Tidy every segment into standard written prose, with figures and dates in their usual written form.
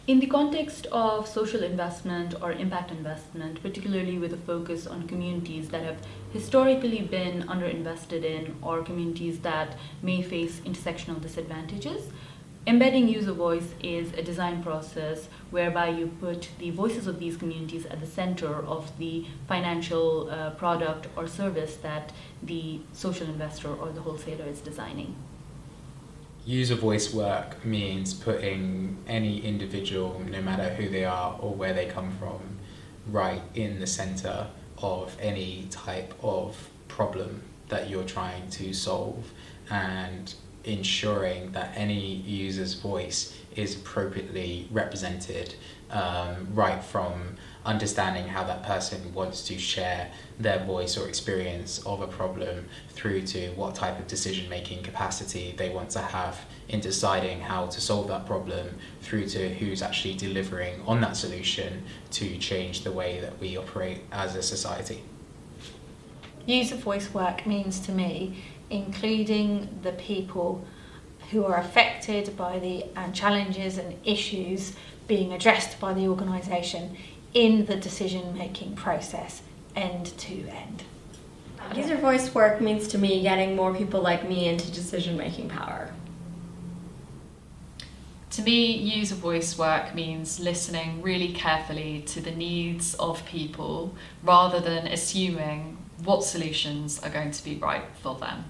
In the context of social investment or impact investment, particularly with a focus on communities that have historically been underinvested in or communities that may face intersectional disadvantages, embedding user voice is a design process whereby you put the voices of these communities at the center of the financial product or service that the social investor or the wholesaler is designing. User voice work means putting any individual, no matter who they are or where they come from, right in the center of any type of problem that you're trying to solve, and ensuring that any user's voice is appropriately represented, right from understanding how that person wants to share their voice or experience of a problem through to what type of decision-making capacity they want to have in deciding how to solve that problem, through to who's actually delivering on that solution to change the way that we operate as a society. User voice work means to me including the people who are affected by the challenges and issues being addressed by the organisation in the decision-making process, end to end. User voice work means to me getting more people like me into decision-making power. To me, user voice work means listening really carefully to the needs of people rather than assuming what solutions are going to be right for them.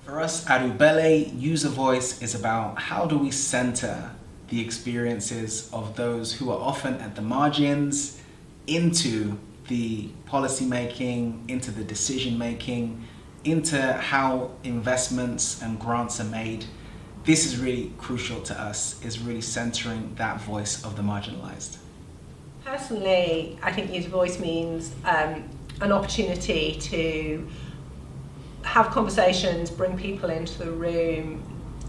For us at Ubele, user voice is about how do we center the experiences of those who are often at the margins into the policy making, into the decision making, into how investments and grants are made. This is really crucial to us, is really centering that voice of the marginalized. Personally, I think user voice means an opportunity to have conversations, bring people into the room,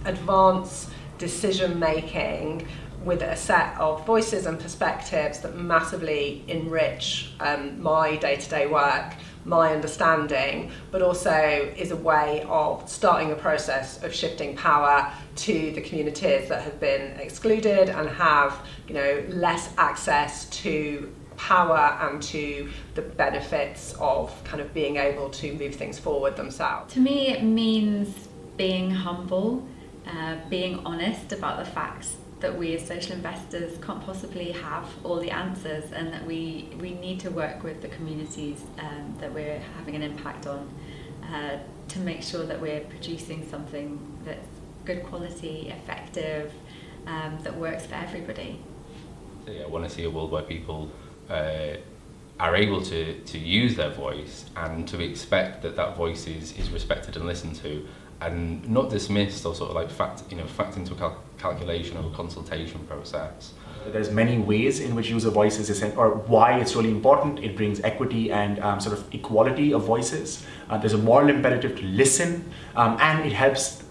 advance decision making with a set of voices and perspectives that massively enrich my day-to-day work, my understanding, but also is a way of starting a process of shifting power to the communities that have been excluded and have, less access to power and to the benefits of kind of being able to move things forward themselves. To me, it means being humble, being honest about the facts that we as social investors can't possibly have all the answers, and that we need to work with the communities that we're having an impact on to make sure that we're producing something that's good quality, effective, that works for everybody. I want to see a world where people are able to use their voice, and to expect that voice is respected and listened to, and not dismissed or sort of like fact into a calculation or a consultation process. There's many ways in which user voice is essential, or why it's really important. It brings equity and sort of equality of voices. There's a moral imperative to listen, and it helps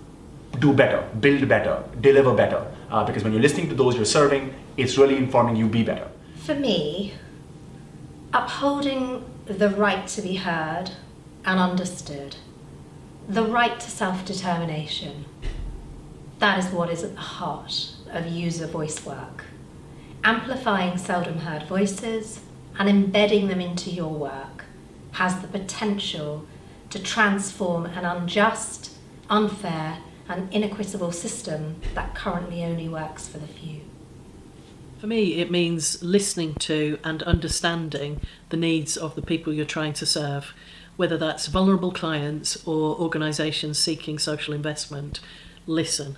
do better, build better, deliver better. Because when you're listening to those you're serving, it's really informing you be better. For me, upholding the right to be heard and understood, the right to self-determination, that is what is at the heart of user voice work. Amplifying seldom heard voices and embedding them into your work has the potential to transform an unjust, unfair, and inequitable system that currently only works for the few. For me, it means listening to and understanding the needs of the people you're trying to serve, whether that's vulnerable clients or organisations seeking social investment. Listen.